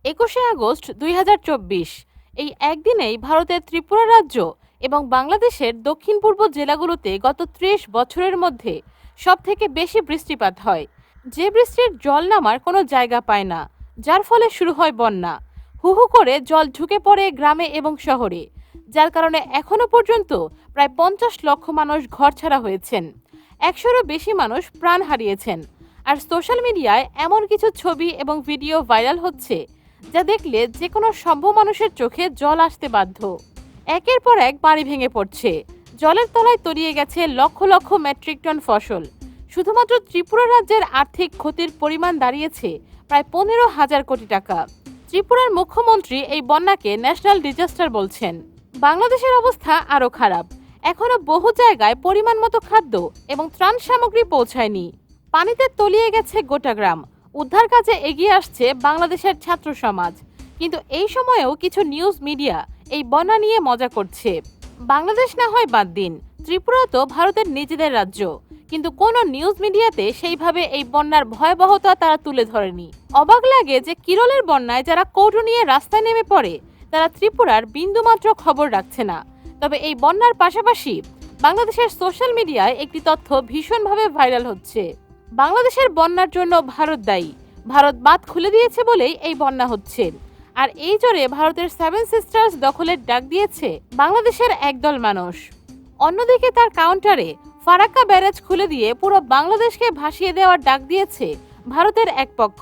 ২১শে আগস্ট ২০২৪ এই একদিনেই ভারতের ত্রিপুরা রাজ্য এবং বাংলাদেশের দক্ষিণ পূর্ব জেলাগুলোতে গত ৩০ বছরের মধ্যে সবথেকে বেশি বৃষ্টিপাত হয়। যে বৃষ্টির জল নামার কোনো জায়গা পায় না, যার ফলে শুরু হয় বন্যা। হু হু করে জল ঢুকে পড়ে গ্রামে এবং শহরে, যার কারণে এখনো পর্যন্ত প্রায় ৫০ লক্ষ মানুষ ঘরছাড়া হয়েছেন, ১০০-রও বেশি মানুষ প্রাণ হারিয়েছেন। আর সোশ্যাল মিডিয়ায় এমন কিছু ছবি এবং ভিডিও ভাইরাল হচ্ছে যা দেখলে যে কোনো সভ্য মানুষের চোখে জল আসতে বাধ্য। একের পর এক বাড়ি ভেঙে পড়ছে, জলের তলায় তলিয়ে গেছে লক্ষ লক্ষ মেট্রিক টন ফসল। শুধুমাত্র ত্রিপুরা রাজ্যের আর্থিক ক্ষতির পরিমাণ দাঁড়িয়েছে প্রায় ১৫,০০০ কোটি টাকা। ত্রিপুরার মুখ্যমন্ত্রী এই বন্যাকে ন্যাশনাল ডিজাস্টার বলছেন। বাংলাদেশের অবস্থা আরও খারাপ, এখনো বহু জায়গায় পরিমাণ মতো খাদ্য এবং ত্রাণ সামগ্রী পৌঁছায়নি। পানিতে তলিয়ে গেছে গোটা গ্রাম। উদ্ধার কাজে এগিয়ে আসছে বাংলাদেশের ছাত্র সমাজ, কিন্তু এই সময়েও কিছু নিউজ মিডিয়া এই বন্যা নিয়ে মজা করছে। বাংলাদেশ না হয় বাদ দিন, ত্রিপুরা তো ভারতের নিজেদের রাজ্য, কিন্তু কোনো নিউজ মিডিয়াতে সেইভাবে এই বন্যার ভয়াবহতা তারা তুলে ধরেনি। অবাক লাগে যে কেরলের বন্যায় যারা কৌটো নিয়ে রাস্তায় নেমে পড়ে তারা ত্রিপুরার বিন্দুমাত্র খবর রাখছে না। তবে এই বন্যার পাশাপাশি বাংলাদেশের সোশ্যাল মিডিয়ায় একটি তথ্য ভীষণভাবে ভাইরাল হচ্ছে। বাংলাদেশের বন্যার জন্য ভারত দায়ী, ভারত বাঁধ খুলে দিয়েছে বলেই এই বন্যা হচ্ছে। আর এই জোরে ভারতের 7 সিস্টার্স দখলের ডাক দিয়েছে বাংলাদেশের একদল মানুষ। অন্যদিকে তার কাউন্টারে ফারাক্কা ব্যারেজ খুলে দিয়ে পুরো বাংলাদেশকে ভাসিয়ে দেওয়ার ডাক দিয়েছে ভারতের এক পক্ষ।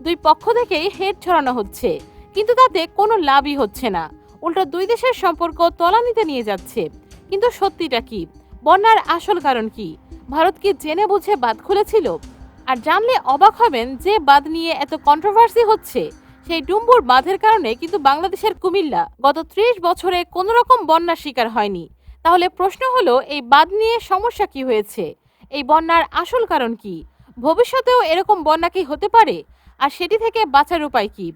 দুই পক্ষ থেকেই হেড ছড়ানো হচ্ছে, কিন্তু তাতে কোনো লাভই হচ্ছে না, উল্টো দুই দেশের সম্পর্ক তলানিতে নিয়ে যাচ্ছে। কিন্তু সত্যিটা কি? বন্যার আসল কারণ কি? ভারত কি জেনে বুঝে বাঁধ খুলেছিল? আর জানলে অবাক হবেন যে বাঁধ নিয়ে এত কন্ট্রোভার্সি হচ্ছে, সেই ডুম্বুর বাঁধের কারণে কিন্তু বাংলাদেশের কুমিল্লা গত ৩০ বছরে কোনো রকম বন্যার শিকার হয়নি। তাহলে প্রশ্ন হলো, এই বাঁধ নিয়ে সমস্যা কি হয়েছে? এই বন্যার আসল কারণ কি? ভবিষ্যতেও এরকম বন্যা কি হতে পারে? আর সেটি থেকে বাঁচার উপায় কি?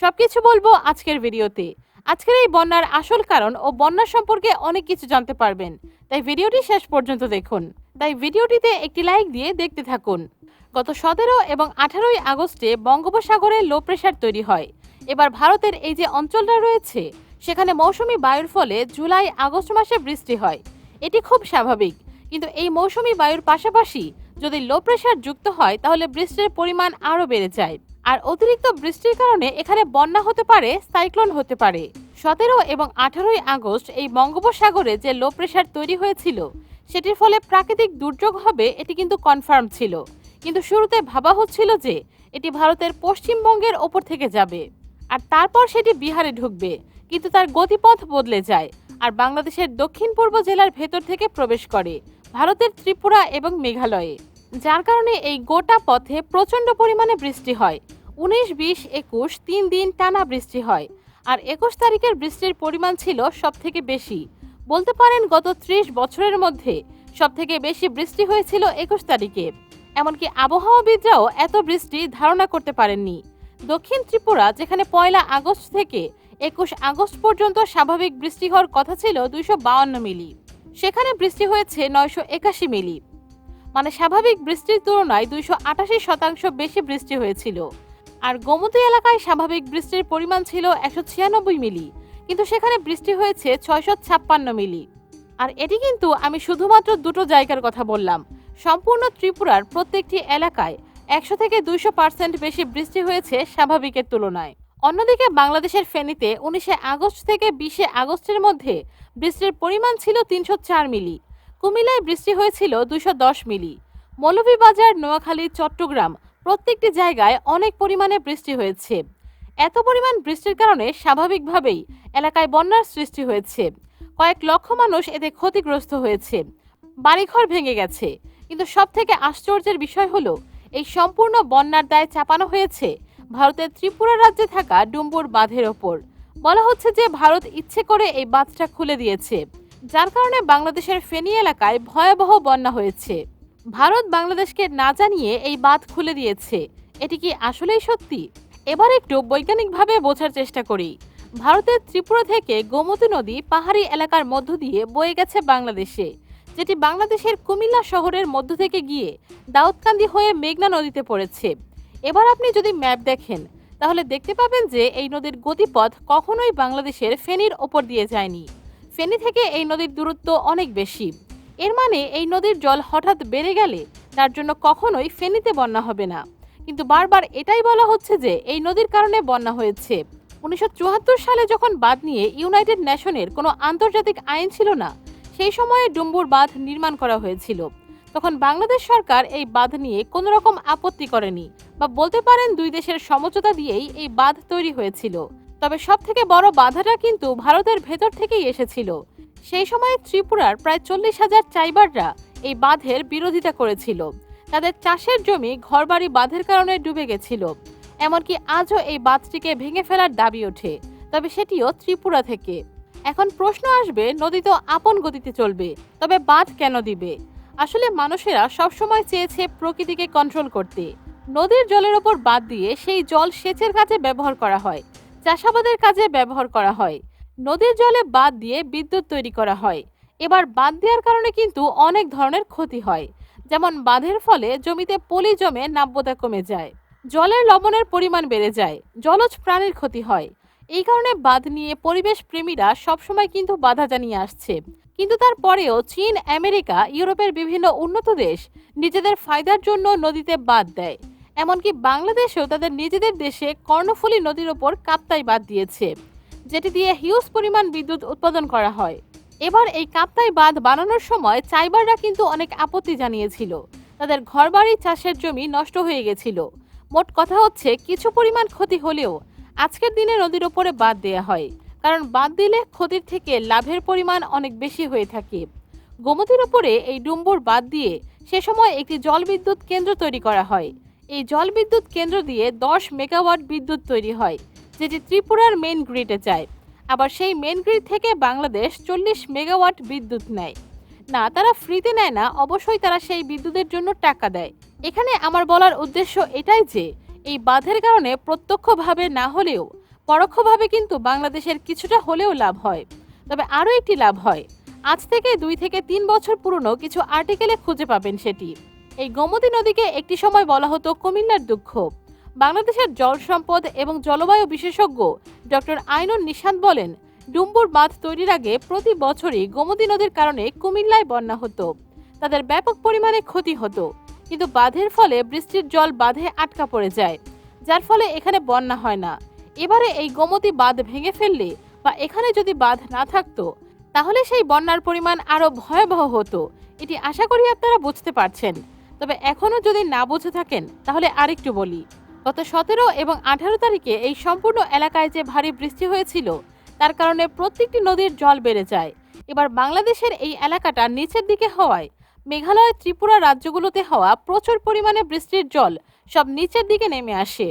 সবকিছু বলবো আজকের ভিডিওতে। আজকের এই বন্যার আসল কারণ ও বন্যা সম্পর্কে অনেক কিছু জানতে পারবেন, তাই ভিডিওটি শেষ পর্যন্ত দেখুন। তাই ভিডিওটিতে একটি লাইক দিয়ে দেখতে থাকুন। গত ১৭ এবং ১৮ই আগস্টে বঙ্গোপসাগরে লো প্রেশার তৈরি হয়। এবার ভারতের এই যে অঞ্চলটা রয়েছে সেখানে মৌসুমি বায়ুর ফলে জুলাই আগস্ট মাসে বৃষ্টি হয়, এটি খুব স্বাভাবিক। কিন্তু এই মৌসুমি বায়ুর পাশাপাশি যদি লো প্রেশার যুক্ত হয় তাহলে বৃষ্টির পরিমাণ আরও বেড়ে যায়। আর অতিরিক্ত বৃষ্টির কারণে এখানে বন্যা হতে পারে, সাইক্লোন হতে পারে। ১৭ এবং ১৮ই আগস্ট এই বঙ্গোপসাগরে যে লো প্রেশার তৈরি হয়েছিল সেটির ফলে প্রাকৃতিক দুর্যোগ হবে, এটি কিন্তু কনফার্ম ছিল। কিন্তু শুরুতে ভাবা হচ্ছিল যে এটি ভারতের পশ্চিমবঙ্গের ওপর থেকে যাবে আর তারপর সেটি বিহারে ঢুকবে, কিন্তু তার গতিপথ বদলে যায় আর বাংলাদেশের দক্ষিণ পূর্ব জেলার ভেতর থেকে প্রবেশ করে ভারতের ত্রিপুরা এবং মেঘালয়ে। যার কারণে এই গোটা পথে প্রচণ্ড পরিমাণে বৃষ্টি হয়। ১৯, ২০, ২১ 3 দিন টানা বৃষ্টি হয়। আর ২১ তারিখের বৃষ্টির পরিমাণ ছিল সবথেকে বেশি। বলতে পারেন গত ৩০ বছরের মধ্যে সবথেকে বেশি বৃষ্টি হয়েছিল ২১ তারিখে। এমনকি আবহাওয়াবিদরাও এত বৃষ্টি ধারণা করতে পারেননি। দক্ষিণ ত্রিপুরা, যেখানে ১ আগস্ট থেকে ২১ আগস্ট পর্যন্ত স্বাভাবিক বৃষ্টি হওয়ার কথা ছিল ২৫২ মিলি, সেখানে বৃষ্টি হয়েছে ৯৮১ মিলি, মানে স্বাভাবিক বৃষ্টির তুলনায় ২৮৮% বেশি বৃষ্টি হয়েছিল। আর গোমতী এলাকায় স্বাভাবিক বৃষ্টির পরিমাণ ছিল ১৯৬ মিলি, কিন্তু সেখানে বৃষ্টি হয়েছে ৬৫৬ মিলি। আর এটি কিন্তু আমি শুধুমাত্র দুটো জায়গার কথা বললাম। সম্পূর্ণ ত্রিপুরার প্রত্যেকটি এলাকায় ১০০ থেকে ২০০% বেশি বৃষ্টি হয়েছে স্বাভাবিকের তুলনায়। অন্যদিকে বাংলাদেশের ফেনীতে ১৯ আগস্ট থেকে ২০ আগস্টের মধ্যে বৃষ্টির পরিমাণ ছিল ৩০৪ মিলি। কুমিল্লায় বৃষ্টি হয়েছিল ২১০ মিলি। মৌলভীবাজার, নোয়াখালী, চট্টগ্রাম প্রত্যেকটি জায়গায় অনেক পরিমাণে বৃষ্টি হয়েছে। এত পরিমাণ বৃষ্টির কারণে স্বাভাবিকভাবেই এলাকায় বন্যার সৃষ্টি হয়েছে। কয়েক লক্ষ মানুষ এতে ক্ষতিগ্রস্ত হয়েছে, বাড়িঘর ভেঙে গেছে। কিন্তু সব থেকে আশ্চর্যের বিষয় হলো, এই সম্পূর্ণ বন্যার দায় চাপানো হয়েছে ভারতের ত্রিপুরা রাজ্যে থাকা ডুম্বুর বাঁধের ওপর। বলা হচ্ছে যে ভারত ইচ্ছে করে এই বাঁধটা খুলে দিয়েছে, যার কারণে বাংলাদেশের ফেনী এলাকায় ভয়াবহ বন্যা হয়েছে। ভারত বাংলাদেশকে না জানিয়ে এই বাঁধ খুলে দিয়েছে, এটি কি আসলেই সত্যি? এবার একটু বৈজ্ঞানিকভাবে বোঝার চেষ্টা করি। ভারতের ত্রিপুরা থেকে গোমতী নদী পাহাড়ি এলাকার মধ্য দিয়ে বয়ে গেছে বাংলাদেশে, যেটি বাংলাদেশের কুমিল্লা শহরের মধ্য থেকে গিয়ে দাউদকান্দি হয়ে মেঘনা নদীতে পড়েছে। এবার আপনি যদি ম্যাপ দেখেন তাহলে দেখতে পাবেন যে এই নদীর গতিপথ কখনোই বাংলাদেশের ফেনীর ওপর দিয়ে যায়নি। ফেনী থেকে এই নদীর দূরত্ব অনেক বেশি। এর মানে এই নদীর জল হঠাৎ বেড়ে গেলে তার জন্য কখনোই ফেনীতে বন্যা হবে না। কিন্তু বারবার এটাই বলা হচ্ছে যে এই নদীর কারণে বন্যা হয়েছে। 1974 সালে যখন বাঁধ নিয়ে ইউনাইটেড নেশনের কোনো আন্তর্জাতিক আইন ছিল না, সেই সময়ে ডুম্বুর বাঁধ নির্মাণ করা হয়েছিল। তখন বাংলাদেশ সরকার এই বাঁধ নিয়ে কোনো রকম আপত্তি করেনি, বা বলতে পারেন দুই দেশের সমঝোতা দিয়েই এই বাঁধ তৈরি হয়েছিল। তবে সব থেকে বড় বাধাটা কিন্তু ভারতের ভেতর থেকেই এসেছিল। সেই সময়ে ত্রিপুরার প্রায় 40,000 চাইবাররা এই বাঁধের বিরোধিতা করেছিল। তাদের চাষের জমি ঘরবাড়ি বাঁধের কারণে ডুবে গেছিল। এমনকি আজও এই বাঁধটিকে ভেঙে ফেলার দাবি ওঠে, তবে সেটিও ত্রিপুরা থেকে। এখন প্রশ্ন আসবে, নদী তো আপন গতিতে চলবে, তবে বাঁধ কেন দিবে? আসলে মানুষেরা সবসময় চেয়েছে প্রকৃতিকে কন্ট্রোল করতে। নদীর জলের ওপর বাঁধ দিয়ে সেই জল সেচের কাজে ব্যবহার করা হয়, চাষাবাদের কাজে ব্যবহার করা হয়, নদীর জলে বাঁধ দিয়ে বিদ্যুৎ তৈরি করা হয়। এবার বাঁধ দেওয়ার কারণে কিন্তু অনেক ধরনের ক্ষতি হয়। যেমন বাঁধের ফলে জমিতে পলি জমে নাব্যতা কমে যায়, জলের লবণের পরিমাণ বেড়ে যায়, জলজ প্রাণীর ক্ষতি হয়। এই কারণে বাঁধ নিয়ে পরিবেশ প্রেমীরা সবসময় কিন্তু বাধা জানিয়ে আসছে। কিন্তু তারপরেও চীন, আমেরিকা, ইউরোপের বিভিন্ন উন্নত দেশ নিজেদের ফায়দার জন্য নদীতে বাঁধ দেয়। এমনকি বাংলাদেশেও তাদের নিজেদের দেশে কর্ণফুলী নদীর ওপর কাপ্তাই বাঁধ দিয়েছে, যেটি দিয়ে হিউজ পরিমাণ বিদ্যুৎ উৎপাদন করা হয়। এবার এই কাপ্তাই বাঁধ বানানোর সময় চাইবাররা কিন্তু অনেক আপত্তি জানিয়েছিল। তাদের ঘরবাড়ি, চাষের জমি নষ্ট হয়ে গেছিল। মোট কথা হচ্ছে, কিছু পরিমাণ ক্ষতি হলেও আজকের দিনে নদীর ওপরে বাঁধ দেয়া হয়, কারণ বাঁধ দিলে ক্ষতির থেকে লাভের পরিমাণ অনেক বেশি হয়ে থাকে। গোমতীর ওপরে এই ডুম্বুর বাঁধ দিয়ে সে সময় একটি জলবিদ্যুৎ কেন্দ্র তৈরি করা হয়। এই জলবিদ্যুৎ কেন্দ্র দিয়ে 10 মেগাওয়াট বিদ্যুৎ তৈরি হয়, যেটি ত্রিপুরার মেইন গ্রিডে যায়। আবার সেই মেইন গ্রিড থেকে বাংলাদেশ 40 মেগাওয়াট বিদ্যুৎ নেয়। না, তারা ফ্রিতে নেয় না, অবশ্যই তারা সেই বিদ্যুতের জন্য টাকা দেয়। এখানে আমার বলার উদ্দেশ্য এটাই যে এই বাঁধের কারণে প্রত্যক্ষভাবে না হলেও পরোক্ষভাবে কিন্তু বাংলাদেশের কিছুটা হলেও লাভ হয়। তবে আরও একটি লাভ হয়, আজ থেকে 2 থেকে 3 বছর পুরনো কিছু আর্টিকেলে খুঁজে পাবেন সেটি। এই গোমতী নদীকে একটি সময় বলা হতো কুমিল্লার দুঃখ। বাংলাদেশের জল সম্পদ এবং জলবায়ু বিশেষজ্ঞ ডক্টর আইনুন নিশান্ত বলেন, ডুম্বুর বাঁধ তৈরির আগে প্রতি বছরই গোমতী নদীর কারণে কুমিল্লায় বন্যা হতো, তাদের ব্যাপক পরিমাণে ক্ষতি হতো। কিন্তু বাঁধের ফলে বৃষ্টির জল বাঁধে আটকা পড়ে যায়, যার ফলে এখানে বন্যা হয় না। এবারে এই গোমতী বাঁধ ভেঙে ফেললে বা এখানে যদি বাঁধ না থাকতো, তাহলে সেই বন্যার পরিমাণ আরো ভয়াবহ হতো। এটি আশা করি আপনারা বুঝতে পারছেন। তবে এখনো যদি না বুঝে থাকেন, তাহলে আরেকটু বলি। গত 17 এবং 18 তারিখে এই সম্পূর্ণ এলাকায় যে ভারী বৃষ্টি হয়েছিল, তার কারণে প্রত্যেকটি নদীর জল বেড়ে যায়। এবার বাংলাদেশের এই এলাকাটা নিচের দিকে হওয়ায় মেঘালয়, ত্রিপুরা রাজ্যগুলোতে হওয়া প্রচুর পরিমাণে বৃষ্টির জল সব নিচের দিকে নেমে আসে।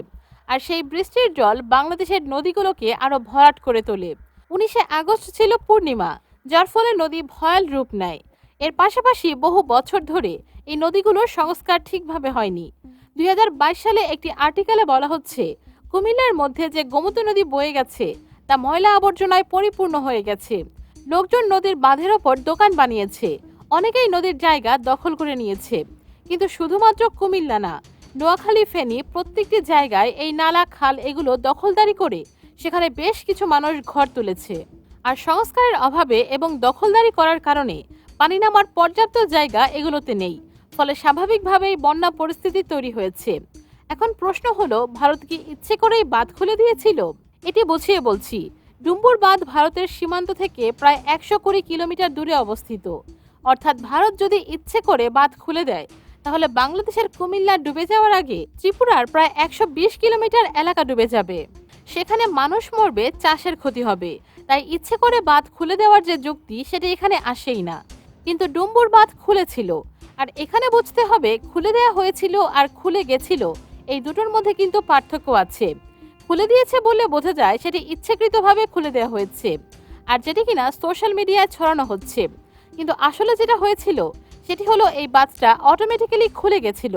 আর সেই বৃষ্টির জল বাংলাদেশের নদীগুলোকে আরো ভরাট করে তোলে। 19শে আগস্ট ছিল পূর্ণিমা, যার ফলে নদী ভয়াল রূপ নেয়। এর পাশাপাশি বহু বছর ধরে এই নদীগুলোর সংস্কার ঠিকভাবে হয়নি। 2022 সালে একটি আর্টিকেলে বলা হচ্ছে, কুমিল্লার মধ্যে যে গোমতী নদী বয়ে গেছে তা ময়লা আবর্জনায় পরিপূর্ণ হয়ে গেছে। লোকজন নদীর বাঁধের ওপর দোকান বানিয়েছে, অনেকেই নদীর জায়গা দখল করে নিয়েছে। কিন্তু শুধুমাত্র কুমিল্লা না, নোয়াখালী, ফেনী প্রত্যেকটি জায়গায় এই নালা, খাল এগুলো দখলদারি করে সেখানে বেশ কিছু মানুষ ঘর তুলেছে। আর সংস্কারের অভাবে এবং দখলদারি করার কারণে পানি নামার পর্যাপ্ত জায়গা এগুলোতে নেই, ফলে স্বাভাবিকভাবেই বন্যা পরিস্থিতি তৈরি হয়েছে। এখন প্রশ্ন হলো, ভারত কি ইচ্ছে করেই বাঁধ খুলে দিয়েছিল? এটি বুঝিয়ে বলছি। ডুম্বুর বাঁধ ভারতের সীমান্ত থেকে প্রায় 120 কিলোমিটার দূরে অবস্থিত। অর্থাৎ ভারত যদি ইচ্ছে করে বাঁধ খুলে দেয়, তাহলে বাংলাদেশের কুমিল্লা ডুবে যাওয়ার আগে ত্রিপুরার প্রায় 120 কিলোমিটার এলাকা ডুবে যাবে। সেখানে মানুষ মরবে, চাষের ক্ষতি হবে। তাই ইচ্ছে করে বাঁধ খুলে দেওয়ার যে যুক্তি, সেটা এখানে আসেই না। কিন্তু ডুম্বুর বাঁধ খুলেছিল, আর এখানে বুঝতে হবে খুলে দেওয়া হয়েছিল আর খুলে গেছিল, এই দুটোর মধ্যে কিন্তু পার্থক্য আছে। খুলে দিয়েছে বললে বোঝা যায় সেটি ইচ্ছাকৃতভাবে খুলে দেওয়া হয়েছে, আর যেটি কিনা সোশ্যাল মিডিয়ায় ছড়ানো হচ্ছে। কিন্তু আসলে যেটা হয়েছিল সেটি হলো, এই বাঁধটা অটোমেটিক্যালি খুলে গেছিল।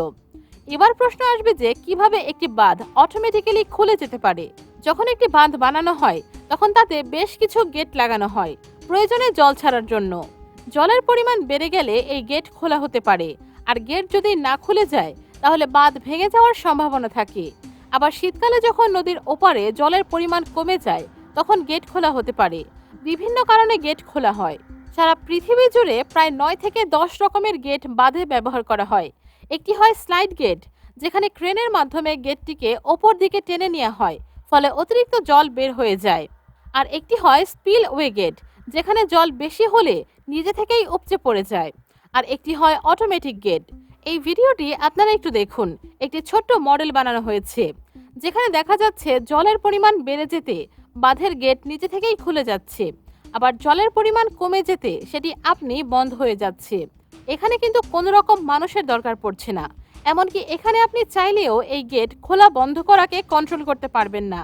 এবার প্রশ্ন আসবে যে কিভাবে একটি বাঁধ অটোমেটিক্যালি খুলে যেতে পারে। যখন একটি বাঁধ বানানো হয়, তখন তাতে বেশ কিছু গেট লাগানো হয়, প্রয়োজনে জল ছাড়ার জন্য। জলের পরিমাণ বেড়ে গেলে এই গেট খোলা হতে পারে, আর গেট যদি না খুলে যায়, তাহলে বাঁধ ভেঙে যাওয়ার সম্ভাবনা থাকে। আবার শীতকালে যখন নদীর ওপারে জলের পরিমাণ কমে যায় তখন গেট খোলা হতে পারে। বিভিন্ন কারণে গেট খোলা হয়। সারা পৃথিবী জুড়ে প্রায় 9 থেকে 10 রকমের গেট বাঁধে ব্যবহার করা হয়। একটি হয় স্লাইড গেট, যেখানে ক্রেনের মাধ্যমে গেটটিকে ওপর দিকে টেনে নেওয়া হয়, ফলে অতিরিক্ত জল বের হয়ে যায়। আর একটি হয় স্পিলওয়ে গেট, যেখানে জল বেশি হলে নিজে থেকেই উপচে পড়ে যায়। আর একটি হয় অটোমেটিক গেট। এই ভিডিওটি আপনারা একটু দেখুন। একটি ছোট্ট মডেল বানানো হয়েছে, যেখানে দেখা যাচ্ছে জলের পরিমাণ বেড়ে যেতে বাঁধের গেট নিজে থেকেই খুলে যাচ্ছে, আবার জলের পরিমাণ কমে যেতে সেটি আপনি বন্ধ হয়ে যাচ্ছে। এখানে কিন্তু কোনো রকম মানুষের দরকার পড়ছে না। এমনকি এখানে আপনি চাইলেও এই গেট খোলা বন্ধ করাকে কন্ট্রোল করতে পারবেন না।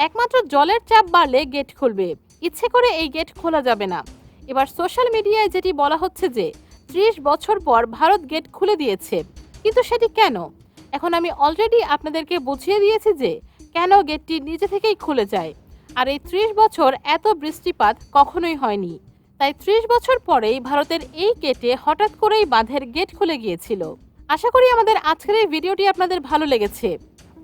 একমাত্র জলের চাপ বাড়লে গেট খুলবে, ইচ্ছে করে এই গেট খোলা যাবে না। এবার সোশ্যাল মিডিয়ায় যেটি বলা হচ্ছে যে 30 বছর পর ভারত গেট খুলে দিয়েছে, কিন্তু সেটি কেন? এখন আমি অলরেডি আপনাদেরকে বুঝিয়ে দিয়েছি যে কেন গেটটি নিজে থেকেই খুলে যায়। আর এই 30 বছর এত বৃষ্টিপাত কখনোই হয়নি। তাই 30 বছর পরেই ভারতের এই গেটে হঠাৎ করেই বাঁধের গেট খুলে গিয়েছিল। আশা করি আমাদের আজকের এই ভিডিওটি আপনাদের ভালো লেগেছে।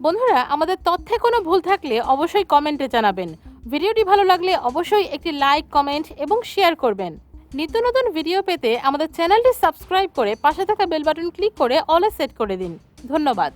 বন্ধুরা, আমাদের তথ্যে কোনো ভুল থাকলে অবশ্যই কমেন্টে জানাবেন। ভিডিওটি ভালো লাগলে অবশ্যই একটি লাইক, কমেন্ট এবং শেয়ার করবেন। নিত্য নতুন ভিডিও পেতে আমাদের চ্যানেলটি সাবস্ক্রাইব করে পাশে থাকা বেল বাটন ক্লিক করে অলে সেট করে দিন। ধন্যবাদ।